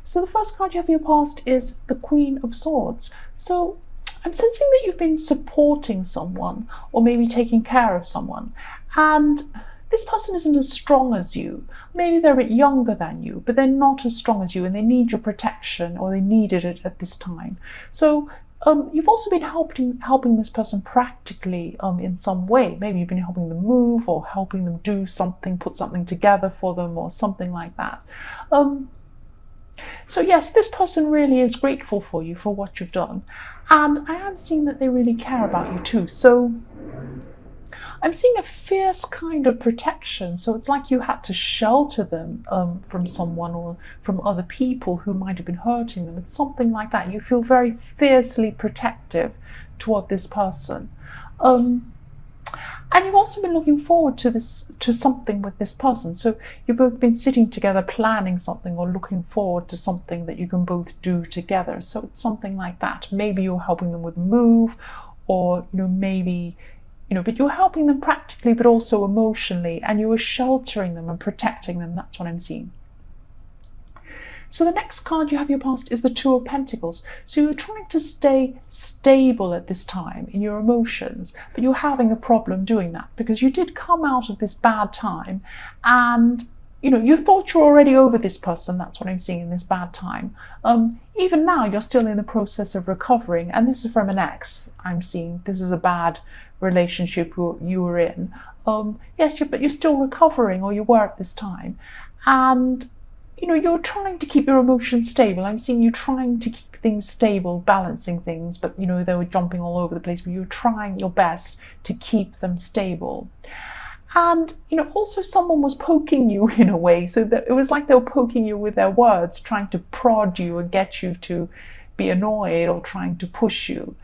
So the first card you have for your past is the Queen of Swords. So I'm sensing that you've been supporting someone or maybe taking care of someone, and this person isn't as strong as you. Maybe they're a bit younger than you, but they're not as strong as you, and they need your protection, or they needed it at this time. So you've also been helping this person practically in some way. Maybe you've been helping them move, or helping them do something, put something together for them, or something like that. So yes, this person really is grateful for you for what you've done. And I am seeing that they really care about you too. So I'm seeing a fierce kind of protection. So it's like you had to shelter them from someone or from other people who might have been hurting them. It's something like that. You feel very fiercely protective toward this person. And you've also been looking forward to something with this person. So you've both been sitting together planning something, or looking forward to something that you can both do together. So it's something like that. Maybe you're helping them with move, or maybe but you're helping them practically but also emotionally, and you are sheltering them and protecting them. That's what I'm seeing. So the next card you have your past is the Two of Pentacles. So you're trying to stay stable at this time in your emotions, but you're having a problem doing that because you did come out of this bad time, and you thought you're already over this person. That's what I'm seeing in this bad time. Even now, you're still in the process of recovering, and this is from an ex. I'm seeing this is a bad relationship you were in. Yes, but you're still recovering, or you were at this time, and you're trying to keep your emotions stable. I'm seeing you trying to keep things stable, balancing things, but they were jumping all over the place, but you're trying your best to keep them stable. And also someone was poking you in a way, so that it was like they were poking you with their words, trying to prod you and get you to be annoyed, or trying to push you.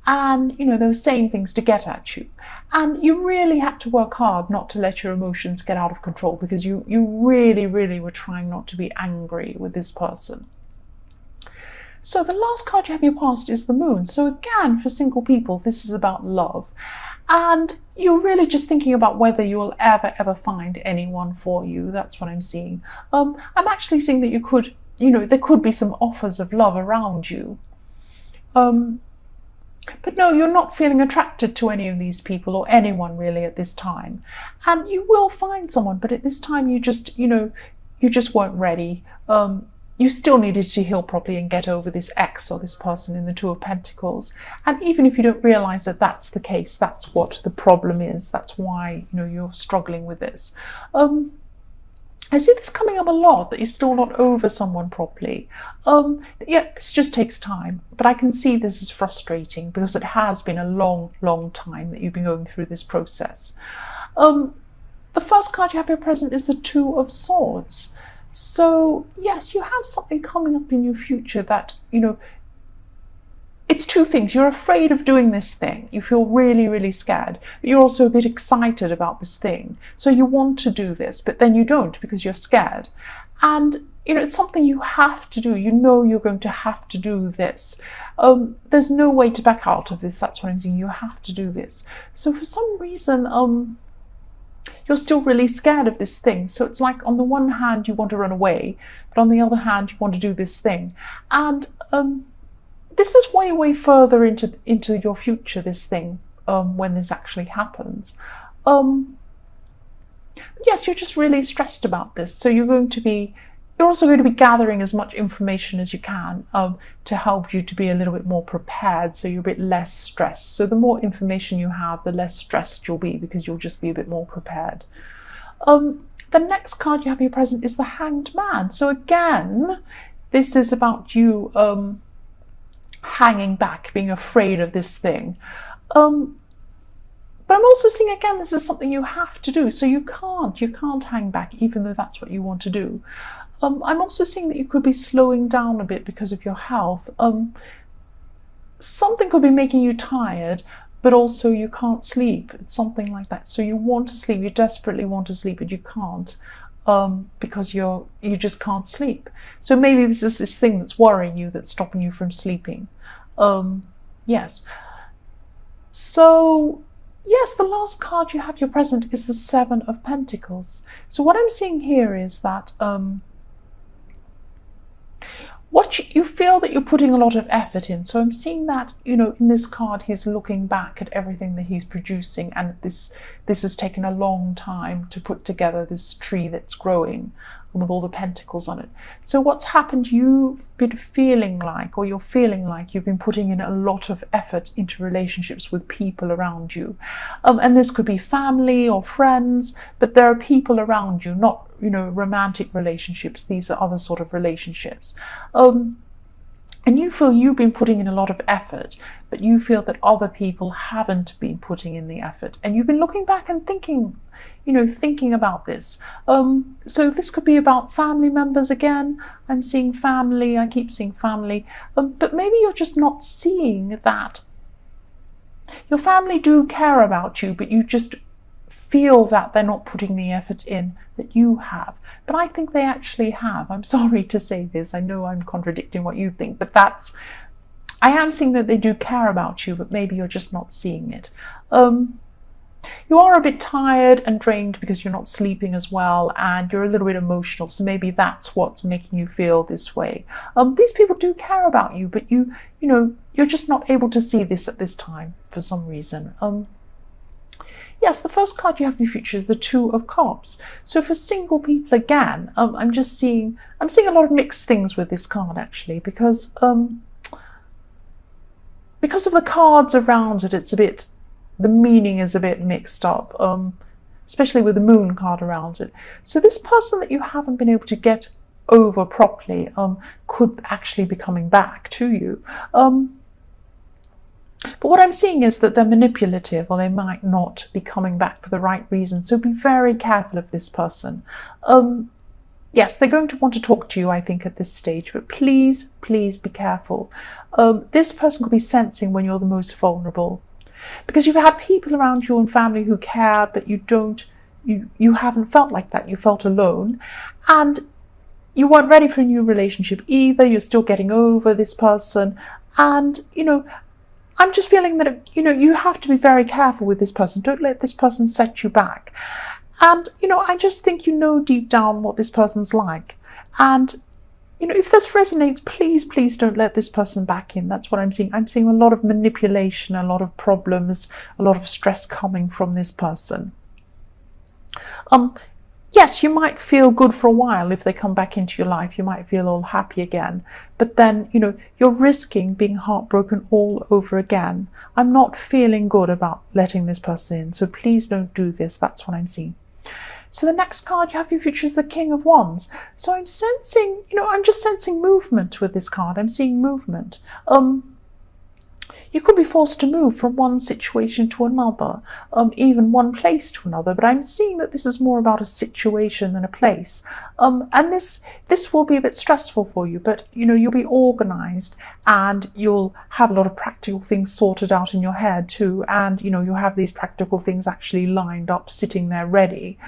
And they were saying things to get at you, and you really had to work hard not to let your emotions get out of control, because you really were trying not to be angry with this person. So the last card you have in your past is the Moon. So again, for single people, this is about love, and you're really just thinking about whether you'll ever find anyone for you. That's what I'm seeing. I'm actually seeing that you could, there could be some offers of love around you. But no, you're not feeling attracted to any of these people, or anyone really at this time. And you will find someone, but at this time you just, you just weren't ready. You still needed to heal properly and get over this ex, or this person in the Two of Pentacles. And even if you don't realize that that's the case, that's what the problem is. That's why, you're struggling with this. I see this coming up a lot, that you're still not over someone properly. Yeah, this just takes time, but I can see this is frustrating because it has been a long time that you've been going through this process. The first card you have here present is the Two of Swords. So yes, you have something coming up in your future that, it's two things. You're afraid of doing this thing. You feel really scared, but you're also a bit excited about this thing. So you want to do this, but then you don't because you're scared. And, it's something you have to do. You're going to have to do this. There's no way to back out of this. That's what I'm saying. You have to do this. So for some reason, you're still really scared of this thing. So it's like, on the one hand, you want to run away, but on the other hand, you want to do this thing. And, this is way further into your future, this thing, when this actually happens. Yes, you're just really stressed about this. So you're also going to be gathering as much information as you can to help you to be a little bit more prepared, so you're a bit less stressed. So the more information you have, the less stressed you'll be, because you'll just be a bit more prepared. The next card you have here present is the Hanged Man. So again, this is about you hanging back, being afraid of this thing. But I'm also seeing, again, this is something you have to do. So you can't hang back, even though that's what you want to do. I'm also seeing that you could be slowing down a bit because of your health. Something could be making you tired, but also you can't sleep. It's something like that. So you want to sleep, you desperately want to sleep, but you can't. Because you just can't sleep. So maybe this is this thing that's worrying you, that's stopping you from sleeping. Yes. So yes, the last card you have here present is the Seven of Pentacles. So what I'm seeing here is that you feel that you're putting a lot of effort in. So I'm seeing that, in this card, he's looking back at everything that he's producing, and this has taken a long time to put together this tree that's growing with all the pentacles on it. So what's happened, you've been feeling like, or you're feeling like you've been putting in a lot of effort into relationships with people around you. And this could be family or friends, but there are people around you, not, romantic relationships. These are other sort of relationships. And you feel you've been putting in a lot of effort, but you feel that other people haven't been putting in the effort. And you've been looking back and thinking about this. So this could be about family members again. I'm seeing family, I keep seeing family. But maybe you're just not seeing that your family do care about you, but you just feel that they're not putting the effort in that you have. But I think they actually have. I'm sorry to say this. I know I'm contradicting what you think, but I am seeing that they do care about you, but maybe you're just not seeing it. You are a bit tired and drained because you're not sleeping as well, and you're a little bit emotional. So maybe that's what's making you feel this way. These people do care about you, but you're just not able to see this at this time for some reason. Yes, the first card you have in your future is the Two of Cups. So for single people again, I'm seeing a lot of mixed things with this card actually, because of the cards around it, the meaning is a bit mixed up, especially with the Moon card around it. So this person that you haven't been able to get over properly could actually be coming back to you. But what I'm seeing is that they're manipulative, or they might not be coming back for the right reason. So be very careful of this person. Yes, they're going to want to talk to you, I think, at this stage, but please be careful. This person could be sensing when you're the most vulnerable, because you've had people around you and family who care, but you haven't felt like that. You felt alone, and you weren't ready for a new relationship either. You're still getting over this person, and I'm just feeling that you have to be very careful with this person. Don't let this person set you back. And I just think deep down what this person's like. And if this resonates, please don't let this person back in. That's what I'm seeing. I'm seeing a lot of manipulation, a lot of problems, a lot of stress coming from this person. Yes, you might feel good for a while if they come back into your life. You might feel all happy again. But then, you're risking being heartbroken all over again. I'm not feeling good about letting this person in. So please don't do this. That's what I'm seeing. So the next card you have for your future is the King of Wands. So I'm sensing, I'm just sensing movement with this card. I'm seeing movement. You could be forced to move from one situation to another, even one place to another. But I'm seeing that this is more about a situation than a place. And this will be a bit stressful for you, but you'll be organized, and you'll have a lot of practical things sorted out in your head too. And you'll have these practical things actually lined up, sitting there ready.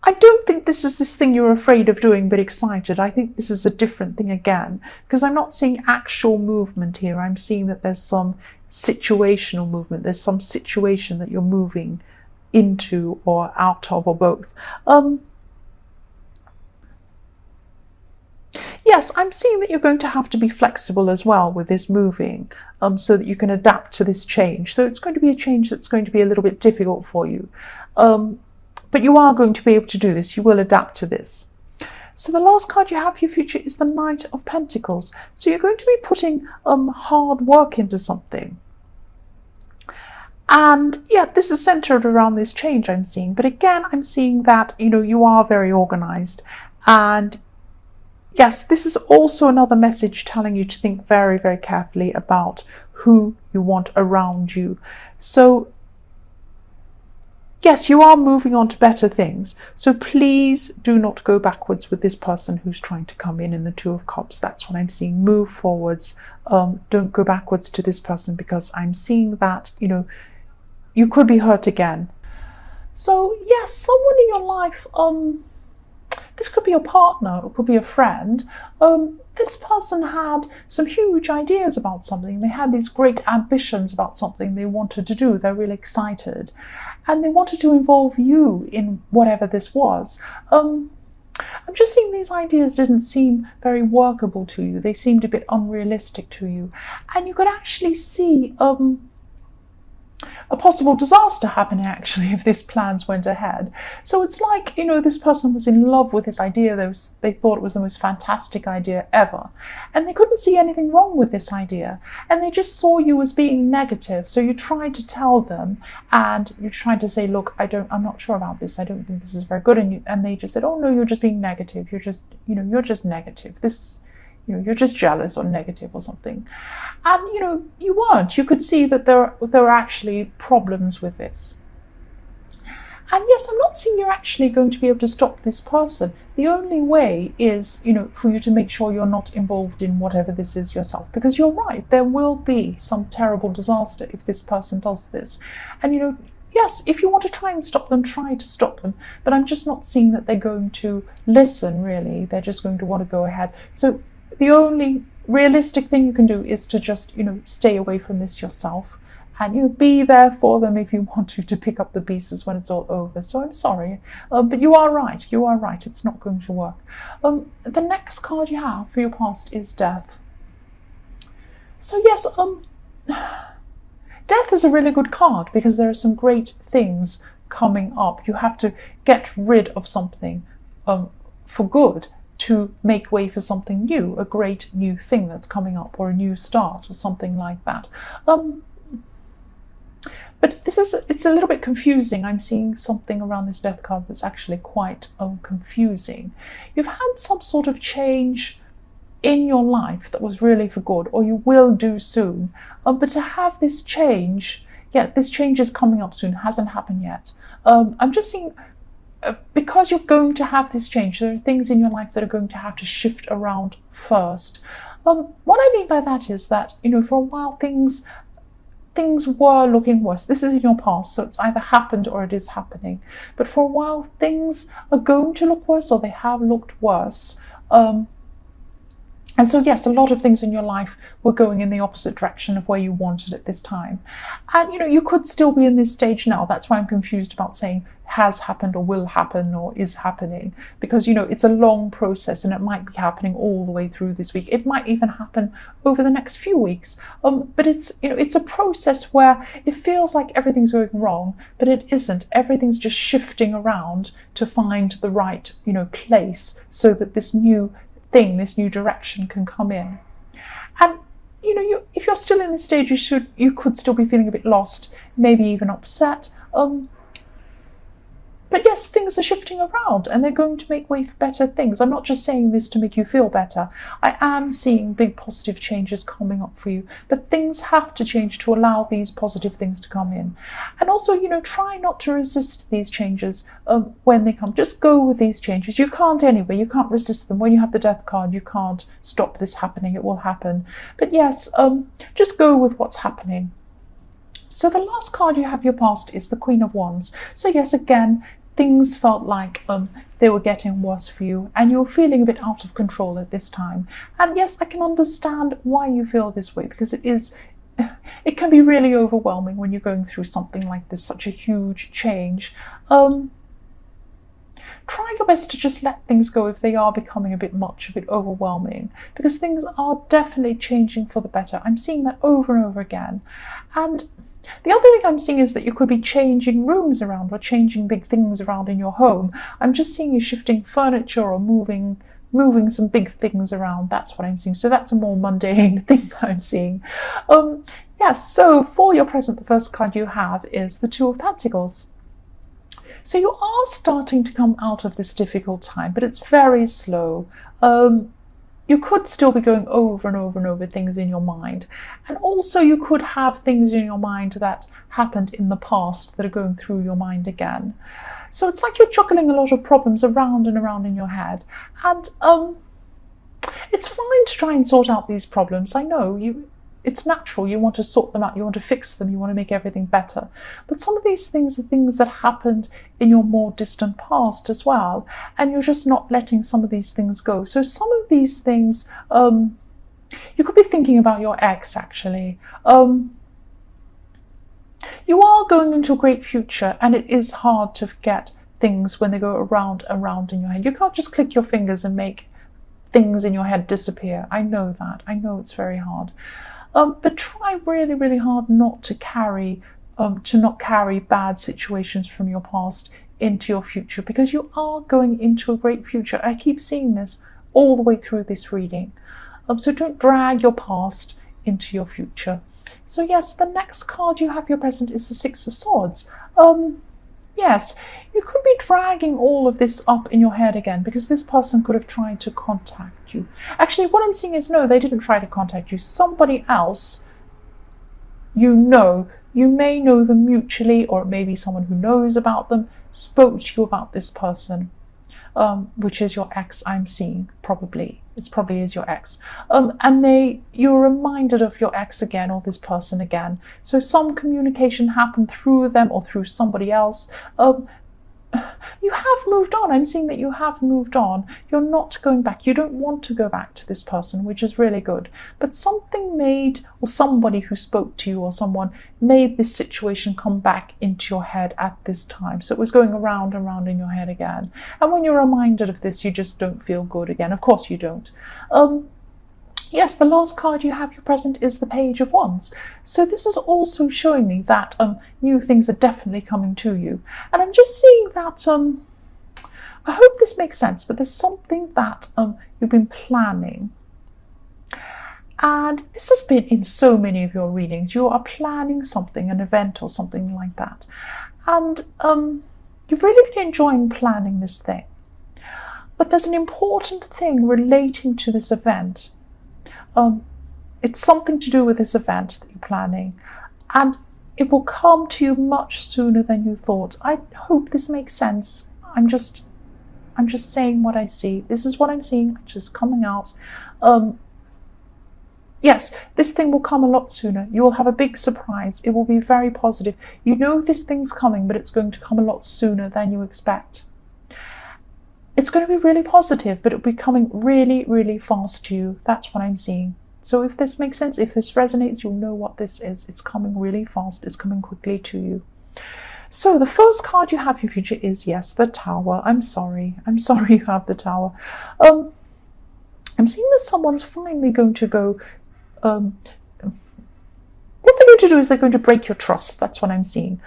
I don't think this is this thing you're afraid of doing but excited. I think this is a different thing again, because I'm not seeing actual movement here. I'm seeing that there's some situational movement. There's some situation that you're moving into or out of, or both. Yes, I'm seeing that you're going to have to be flexible as well with this moving, so that you can adapt to this change. So it's going to be a change that's going to be a little bit difficult for you. But you are going to be able to do this. You will adapt to this. So the last card you have for your future is the Knight of Pentacles. So you're going to be putting hard work into something. And yeah, this is centered around this change I'm seeing. But again, I'm seeing that, you are very organized. And yes, this is also another message telling you to think very, very carefully about who you want around you. So yes, you are moving on to better things. So please do not go backwards with this person who's trying to come in the Two of Cups. That's what I'm seeing. Move forwards. Don't go backwards to this person, because I'm seeing that, you could be hurt again. So yes, someone in your life, this could be your partner, it could be a friend. This person had some huge ideas about something. They had these great ambitions about something they wanted to do. They're really excited. And they wanted to involve you in whatever this was. I'm just seeing these ideas didn't seem very workable to you. They seemed a bit unrealistic to you. And you could actually see a possible disaster happening, actually, if these plans went ahead. So it's like, this person was in love with this idea. They thought it was the most fantastic idea ever. And they couldn't see anything wrong with this idea. And they just saw you as being negative. So you tried to tell them, and you tried to say, look, I'm not sure about this. I don't think this is very good. And they just said, oh no, you're just being negative. You're just negative. You're just jealous or negative or something. And, you weren't. You could see that there were actually problems with this. And yes, I'm not saying you're actually going to be able to stop this person. The only way is, for you to make sure you're not involved in whatever this is yourself. Because you're right, there will be some terrible disaster if this person does this. And, yes, if you want to try and stop them, try to stop them. But I'm just not seeing that they're going to listen, really. They're just going to want to go ahead. So the only realistic thing you can do is to just, stay away from this yourself, and, be there for them if you want to pick up the pieces when it's all over. So I'm sorry, but you are right. You are right. It's not going to work. The next card you have for your past is death. So yes, death is a really good card because there are some great things coming up. You have to get rid of something for good, to make way for something new, a great new thing that's coming up, or a new start, or something like that. But it's a little bit confusing. I'm seeing something around this death card that's actually quite confusing. You've had some sort of change in your life that was really for good, or you will do soon. But to have this change, this change is coming up soon, hasn't happened yet. I'm just seeing, because you're going to have this change, there are things in your life that are going to have to shift around first. What I mean by that is that, for a while things were looking worse. This is in your past, so it's either happened or it is happening. But for a while things are going to look worse, or they have looked worse. And so yes, a lot of things in your life were going in the opposite direction of where you wanted at this time. And you could still be in this stage now. That's why I'm confused about saying has happened or will happen or is happening, because it's a long process and it might be happening all the way through this week. It might even happen over the next few weeks. But it's it's a process where it feels like everything's going wrong, but it isn't. Everything's just shifting around to find the right place, so that this new thing, this new direction can come in. And if you're still in this stage, you could still be feeling a bit lost, maybe even upset. But yes, things are shifting around and they're going to make way for better things. I'm not just saying this to make you feel better. I am seeing big positive changes coming up for you, but things have to change to allow these positive things to come in. And also, try not to resist these changes when they come. Just go with these changes. You can't anyway. You can't resist them. When you have the death card, you can't stop this happening. It will happen. But yes, just go with what's happening. So the last card you have your past is the Queen of Wands. So yes, again, things felt like they were getting worse for you, and you're feeling a bit out of control at this time. And yes, I can understand why you feel this way, because it can be really overwhelming when you're going through something like this, such a huge change. Try your best to just let things go if they are becoming a bit much, a bit overwhelming, because things are definitely changing for the better. I'm seeing that over and over again. And the other thing I'm seeing is that you could be changing rooms around or changing big things around in your home. I'm just seeing you shifting furniture or moving some big things around. That's what I'm seeing. So that's a more mundane thing that I'm seeing. Yes, so for your present, the first card you have is the Two of Pentacles. So you are starting to come out of this difficult time, but it's very slow. You could still be going over and over and over things in your mind. And also you could have things in your mind that happened in the past that are going through your mind again. So it's like you're juggling a lot of problems around and around in your head. And it's fine to try and sort out these problems. I know it's natural. You want to sort them out. You want to fix them. You want to make everything better. But some of these things are things that happened in your more distant past as well. And you're just not letting some of these things go. So some of these things, you could be thinking about your ex, actually. You are going into a great future, and it is hard to get things when they go around and around in your head. You can't just click your fingers and make things in your head disappear. I know that. I know it's very hard. But try really, really hard not to not carry bad situations from your past into your future, because you are going into a great future. I keep seeing this all the way through this reading. So don't drag your past into your future. So yes, the next card you have your present is the Six of Swords. Yes, you could be dragging all of this up in your head again, because this person could have tried to contact you. Actually, what I'm seeing is no, they didn't try to contact you. Somebody else, you may know them mutually, or maybe someone who knows about them spoke to you about this person, which is your ex. I'm seeing probably is your ex, and you're reminded of your ex again, or this person again. So some communication happened through them or through somebody else. You have moved on. I'm seeing that you have moved on. You're not going back. You don't want to go back to this person, which is really good. But something or somebody who spoke to you or someone made this situation come back into your head at this time. So it was going around and around in your head again. And when you're reminded of this, you just don't feel good again. Of course you don't. Yes, the last card you have your present is the Page of Wands. So this is also showing me that new things are definitely coming to you. And I'm just seeing that, I hope this makes sense, but there's something that you've been planning. And this has been in so many of your readings. You are planning something, an event or something like that. And you've really been enjoying planning this thing. But there's an important thing relating to this event. It's something to do with this event that you're planning, and it will come to you much sooner than you thought. I hope this makes sense. I'm just saying what I see. This is what I'm seeing, just coming out. Yes, this thing will come a lot sooner. You will have a big surprise. It will be very positive. You know this thing's coming, but it's going to come a lot sooner than you expect. It's going to be really positive, but it'll be coming really, really fast to you. That's what I'm seeing. So if this makes sense, if this resonates, you'll know what this is. It's coming really fast. It's coming quickly to you. So the first card you have in your future is, yes, the Tower. I'm sorry you have the Tower. I'm seeing that someone's finally going to go... what they're going to do is they're going to break your trust. That's what I'm seeing.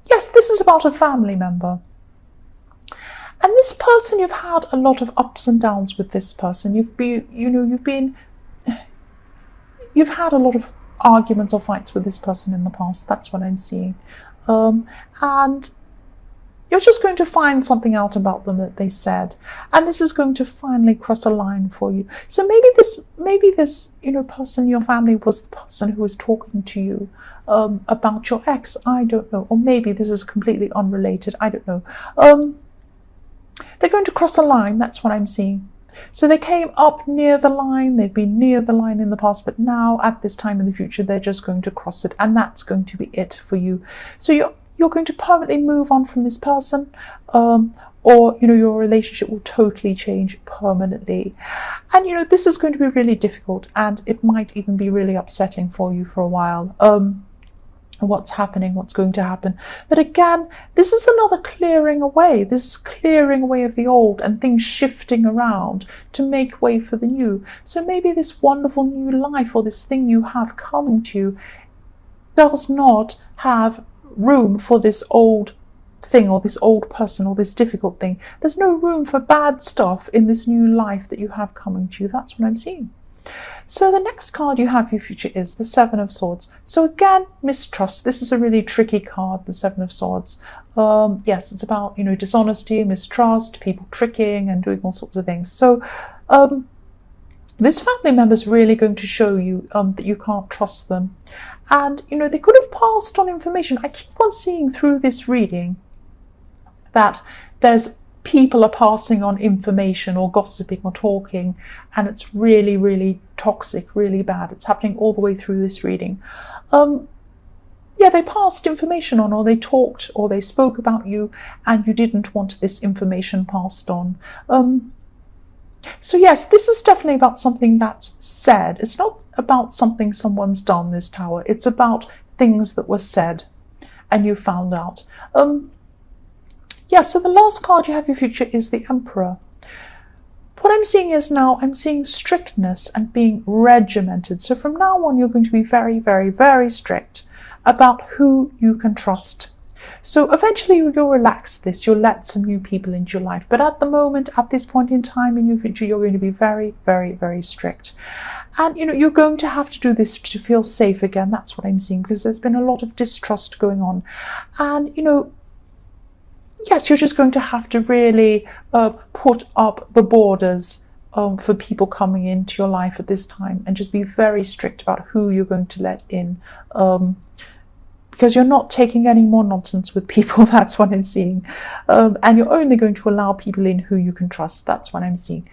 Yes, this is about a family member. And this person, you've had a lot of ups and downs with this person. You've had a lot of arguments or fights with this person in the past. That's what I'm seeing. And you're just going to find something out about them that they said, and this is going to finally cross a line for you. So maybe this person in your family was the person who was talking to you about your ex. I don't know. Or maybe this is completely unrelated. I don't know. They're going to cross a line. That's what I'm seeing. So they came up near the line. They've been near the line in the past, but now at this time in the future, they're just going to cross it, and that's going to be it for you. So you're going to permanently move on from this person, or your relationship will totally change permanently. And this is going to be really difficult, and it might even be really upsetting for you for a while. What's happening, what's going to happen. But again, this is another clearing away. This is clearing away of the old and things shifting around to make way for the new. So maybe this wonderful new life or this thing you have coming to you does not have room for this old thing or this old person or this difficult thing. There's no room for bad stuff in this new life that you have coming to you. That's what I'm seeing. So the next card you have for your future is the Seven of Swords. So again, mistrust. This is a really tricky card, the Seven of Swords. Yes, it's about, dishonesty, mistrust, people tricking and doing all sorts of things. So this family member is really going to show you that you can't trust them. And, they could have passed on information. I keep on seeing through this reading that people are passing on information or gossiping or talking, and it's really, really toxic, really bad. It's happening all the way through this reading. Yeah, they passed information on, or they talked, or they spoke about you, and you didn't want this information passed on. So yes, this is definitely about something that's said. It's not about something someone's done, this Tower. It's about things that were said, and you found out. Yeah, so the last card you have your future is the Emperor. What I'm seeing is now I'm seeing strictness and being regimented. So from now on, you're going to be very, very, very strict about who you can trust. So eventually you'll relax this, you'll let some new people into your life. But at the moment, at this point in time in your future, you're going to be very, very, very strict. And, you're going to have to do this to feel safe again. That's what I'm seeing, because there's been a lot of distrust going on. And, yes, you're just going to have to really put up the borders for people coming into your life at this time, and just be very strict about who you're going to let in. Because you're not taking any more nonsense with people. That's what I'm seeing. And you're only going to allow people in who you can trust. That's what I'm seeing.